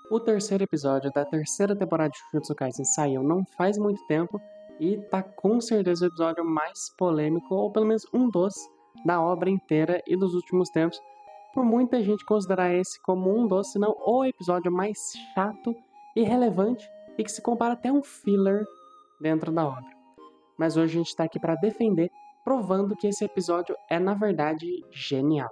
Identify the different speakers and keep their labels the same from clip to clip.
Speaker 1: O terceiro episódio da terceira temporada de Jujutsu Kaisen saiu não faz muito tempo e tá com certeza o episódio mais polêmico, ou pelo menos um dos, da obra inteira e dos últimos tempos. Por muita gente considerar esse como um dos, se não o episódio mais chato e relevante e que se compara até um filler dentro da obra. Mas hoje a gente tá aqui para defender, provando que esse episódio é na verdade genial.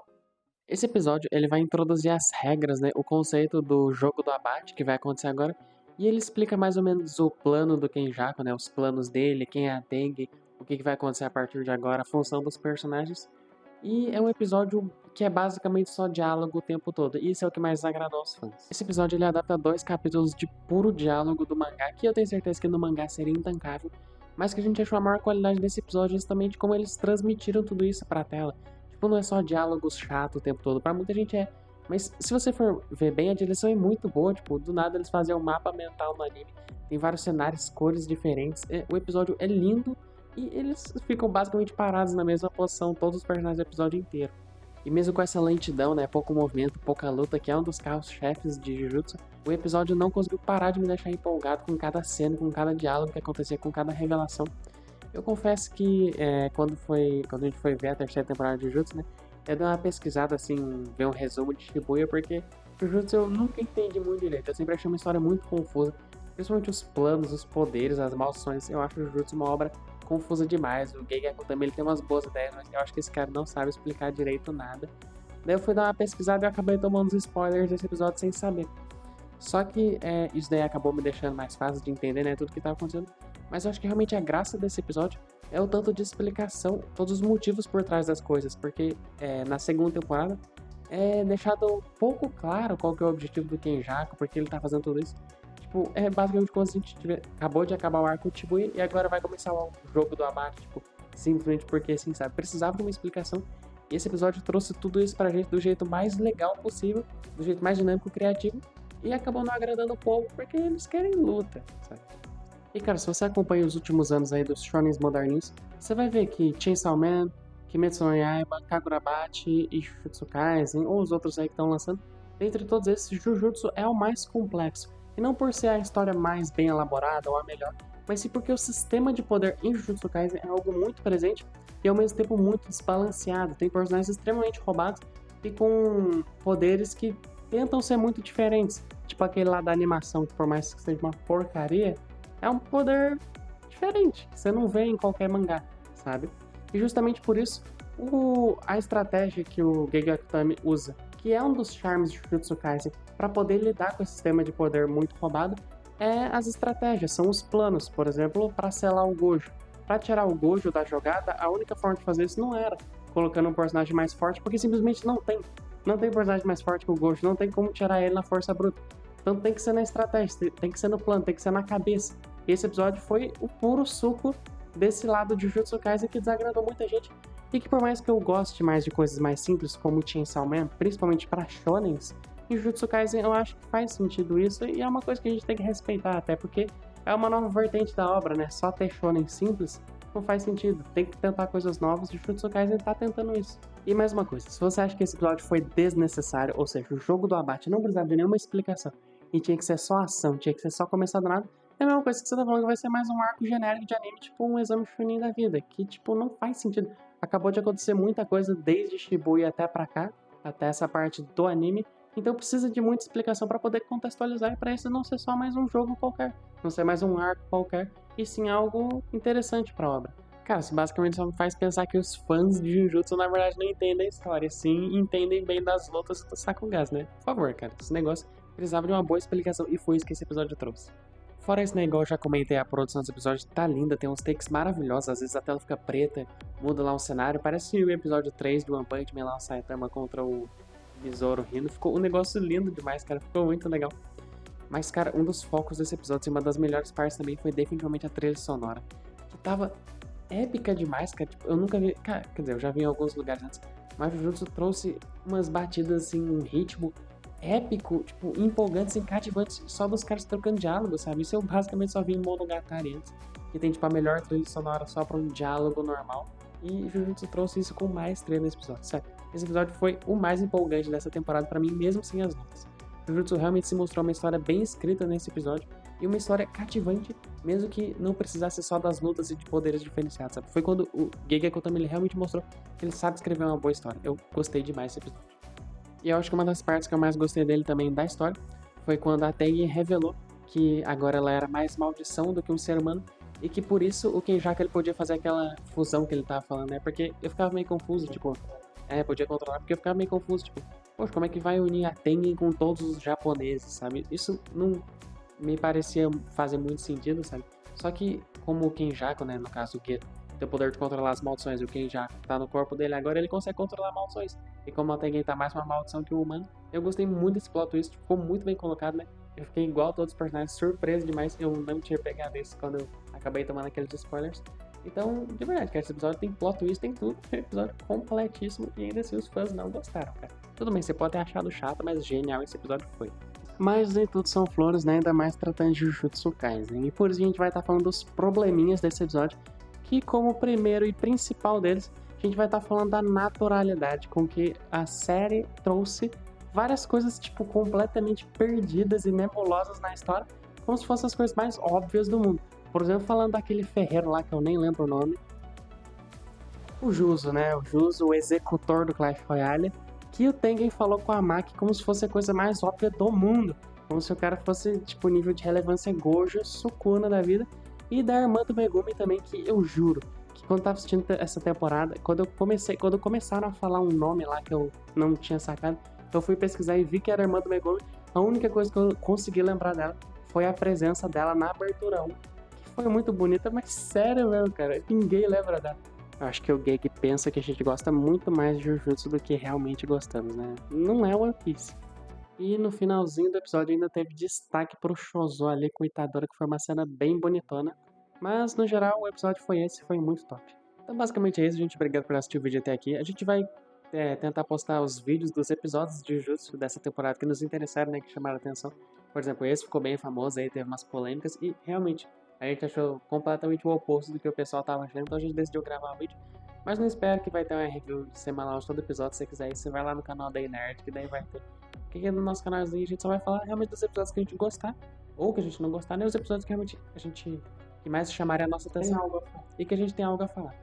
Speaker 1: Esse episódio ele vai introduzir as regras, né, o conceito do jogo do abate que vai acontecer agora, e ele explica mais ou menos o plano do Kenjaku, né, os planos dele, quem é a Tengen, o que vai acontecer a partir de agora, a função dos personagens. E é um episódio que é basicamente só diálogo o tempo todo, e isso é o que mais agradou aos fãs. Esse episódio ele adapta 2 capítulos de puro diálogo do mangá, que eu tenho certeza que no mangá seria intancável, mas que a gente achou a maior qualidade desse episódio justamente como eles transmitiram tudo isso pra tela. Tipo, não é só diálogos chato o tempo todo, pra muita gente é. Mas se você for ver bem, a direção é muito boa, tipo, do nada eles fazem um mapa mental no anime, tem vários cenários, cores diferentes, o episódio é lindo e eles ficam basicamente parados na mesma posição, todos os personagens do episódio inteiro. E mesmo com essa lentidão, né, pouco movimento, pouca luta, que é um dos carros-chefes de Jujutsu, o episódio não conseguiu parar de me deixar empolgado com cada cena, com cada diálogo que acontecia, com cada revelação. Eu confesso que quando a gente foi ver a terceira temporada de Jujutsu, né, eu dei uma pesquisada, assim, ver um resumo de Shibuya, porque Jujutsu eu nunca entendi muito direito, eu sempre achei uma história muito confusa, principalmente os planos, os poderes, as maldições, eu acho o Jujutsu uma obra confusa demais. O Geigeko também ele tem umas boas ideias, mas eu acho que esse cara não sabe explicar direito nada. Daí eu fui dar uma pesquisada e eu acabei tomando os spoilers desse episódio sem saber. Só que isso daí acabou me deixando mais fácil de entender, né, tudo que estava acontecendo. Mas eu acho que realmente a graça desse episódio é o tanto de explicação, todos os motivos por trás das coisas, porque na segunda temporada é deixado um pouco claro qual que é o objetivo do Kenjaku, porque ele tá fazendo tudo isso. Tipo, é basicamente como se a gente acabou de acabar o arco de Shibuya e agora vai começar o jogo do abate, tipo, simplesmente porque assim, sabe? Precisava de uma explicação e esse episódio trouxe tudo isso pra gente do jeito mais legal possível, do jeito mais dinâmico e criativo e acabou não agradando o povo porque eles querem luta, sabe? E cara, se você acompanha os últimos anos aí dos shonens moderninhos, você vai ver que Chainsaw Man, Kimetsu no Yaiba, Kagurabachi e Jujutsu Kaisen, ou os outros aí que estão lançando, dentre todos esses, Jujutsu é o mais complexo. E não por ser a história mais bem elaborada ou a melhor, mas sim porque o sistema de poder em Jujutsu Kaisen é algo muito presente e ao mesmo tempo muito desbalanceado. Tem personagens extremamente roubados e com poderes que tentam ser muito diferentes. Tipo aquele lá da animação, que por mais que seja uma porcaria, é um poder diferente, que você não vê em qualquer mangá, sabe? E justamente por isso, a estratégia que o Gegakutami usa, que é um dos charmes de Jujutsu Kaisen, para poder lidar com esse sistema de poder muito roubado, é as estratégias, são os planos. Por exemplo, para selar o Gojo. Para tirar o Gojo da jogada, a única forma de fazer isso não era colocando um personagem mais forte, porque simplesmente não tem. Não tem personagem mais forte que o Gojo, não tem como tirar ele na força bruta. Então tem que ser na estratégia, tem que ser no plano, tem que ser na cabeça. E esse episódio foi o puro suco desse lado de Jujutsu Kaisen que desagradou muita gente. E que por mais que eu goste mais de coisas mais simples, como Chainsaw Man, principalmente para shonens, em Jujutsu Kaisen eu acho que faz sentido isso e é uma coisa que a gente tem que respeitar, até porque é uma nova vertente da obra, né? Só ter shonen simples não faz sentido. Tem que tentar coisas novas e Jujutsu Kaisen tá tentando isso. E mais uma coisa, se você acha que esse episódio foi desnecessário, ou seja, o jogo do abate não precisava de nenhuma explicação e tinha que ser só ação, tinha que ser só começar do nada, é a mesma coisa que você tá falando que vai ser mais um arco genérico de anime, tipo um exame Chunin da vida, que tipo não faz sentido. Acabou de acontecer muita coisa desde Shibuya até pra cá, até essa parte do anime, então precisa de muita explicação para poder contextualizar e para isso não ser só mais um jogo qualquer, não ser mais um arco qualquer, e sim algo interessante para a obra. Cara, isso basicamente só me faz pensar que os fãs de Jujutsu na verdade não entendem a história, sim entendem bem das lutas do Sakugas, né? Por favor, cara, esse negócio precisava de uma boa explicação e foi isso que esse episódio trouxe. Fora isso, né, igual eu já comentei, a produção desse episódio tá linda, tem uns takes maravilhosos, às vezes a tela fica preta, muda lá um cenário, parece o episódio 3 do One Punch Man lá, o Saitama contra o Besouro rindo, ficou um negócio lindo demais, cara, ficou muito legal. Mas, cara, um dos focos desse episódio, e uma das melhores partes também, foi definitivamente a trilha sonora, que tava épica demais, cara, tipo, eu nunca vi, cara, quer dizer, eu já vi em alguns lugares antes, mas o Jujutsu trouxe umas batidas, assim, um ritmo épico, tipo, empolgantes, cativantes, só dos caras trocando diálogo, sabe? Isso eu basicamente só vi em Monogatari antes, que tem, tipo, a melhor trilha sonora só pra um diálogo normal, e Jujutsu trouxe isso com maestria nesse episódio, sabe? Esse episódio foi o mais empolgante dessa temporada pra mim, mesmo sem as lutas. Jujutsu realmente se mostrou uma história bem escrita nesse episódio e uma história cativante, mesmo que não precisasse só das lutas e de poderes diferenciados, sabe? Foi quando o Gegeko também ele realmente mostrou que ele sabe escrever uma boa história. Eu gostei demais desse episódio. E eu acho que uma das partes que eu mais gostei dele também da história foi quando a Tengen revelou que agora ela era mais maldição do que um ser humano e que por isso o Kenjaku ele podia fazer aquela fusão que ele tava falando, né? Porque eu ficava meio confuso, tipo, podia controlar, porque eu ficava meio confuso, tipo, poxa, como é que vai unir a Tengen com todos os japoneses, sabe? Isso não me parecia fazer muito sentido, sabe? Só que, como o Kenjaku, né, no caso o Geto, tem o poder de controlar as maldições, e o Kenjaku tá no corpo dele agora, ele consegue controlar maldições. E como a Tengen tá mais uma maldição que o humano, eu gostei muito desse plot twist, ficou muito bem colocado, né? Eu fiquei igual a todos os personagens, surpreso demais, eu não tinha pegado isso quando eu acabei tomando aqueles spoilers. Então, de verdade, cara, esse episódio tem plot twist, tem tudo, é um episódio completíssimo, e ainda assim os fãs não gostaram, cara. Tudo bem, você pode ter achado chato, mas genial esse episódio foi. Mas nem tudo são flores, né? Ainda mais tratando de Jujutsu Kaisen. E por isso a gente vai estar falando dos probleminhas desse episódio, que como primeiro e principal deles, a gente vai estar falando da naturalidade com que a série trouxe várias coisas, tipo, completamente perdidas e nebulosas na história, como se fossem as coisas mais óbvias do mundo. Por exemplo, falando daquele ferreiro lá, que eu nem lembro o nome, o Juzo, né? O Juzo, o executor do Clash Royale, que o Tengen falou com a Maki como se fosse a coisa mais óbvia do mundo. Como se o cara fosse, tipo, nível de relevância Gojo, Sukuna da vida. E da irmã do Megumi também, que eu juro, que quando eu tava assistindo essa temporada, quando começaram a falar um nome lá que eu não tinha sacado, eu fui pesquisar e vi que era a irmã do Megumi. A única coisa que eu consegui lembrar dela foi a presença dela na abertura 1, que foi muito bonita, mas sério mesmo, cara, ninguém lembra dela. Eu acho que o Geg pensa que a gente gosta muito mais de Jujutsu do que realmente gostamos, né? Não é One Piece. E no finalzinho do episódio ainda teve destaque pro Chozo ali com o Itadora, que foi uma cena bem bonitona. Mas no geral o episódio foi esse, foi muito top. Então basicamente é isso, gente. Obrigado por assistir o vídeo até aqui. A gente vai tentar postar os vídeos dos episódios de Jujutsu dessa temporada que nos interessaram, né? Que chamaram a atenção. Por exemplo, esse ficou bem famoso aí, teve umas polêmicas e realmente a gente achou completamente o oposto do que o pessoal tava achando, então a gente decidiu gravar o vídeo. Mas não espero que vai ter uma review semanal de todo episódio, se você quiser ir, você vai lá no canal da Nerd, que daí vai ter. Porque no nosso canalzinho a gente só vai falar realmente dos episódios que a gente gostar, ou que a gente não gostar, nem os episódios que realmente que mais chamarem a nossa atenção e que a gente tem algo a falar.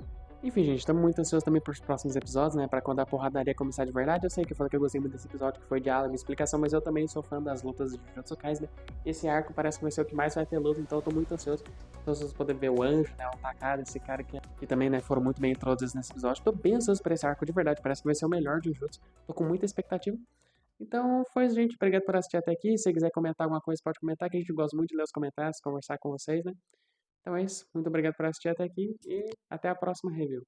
Speaker 1: Enfim, gente, estamos muito ansiosos também para os próximos episódios, né? Para quando a porradaria começar de verdade. Eu sei que eu falei que eu gostei muito desse episódio, que foi diálogo e explicação, mas eu também sou fã das lutas de Jujutsu Kaisen, né? Esse arco parece que vai ser o que mais vai ter luta, então eu tô muito ansioso. Então vocês poderem ver o Anjo, né? O Takada, esse cara que também, né, foram muito bem introduzidos nesse episódio. Tô bem ansioso por esse arco de verdade, parece que vai ser o melhor de Jujutsu. Tô com muita expectativa. Então foi isso, gente. Obrigado por assistir até aqui. Se você quiser comentar alguma coisa, pode comentar, que a gente gosta muito de ler os comentários, conversar com vocês, né? Então é isso. Muito obrigado por assistir até aqui e até a próxima review.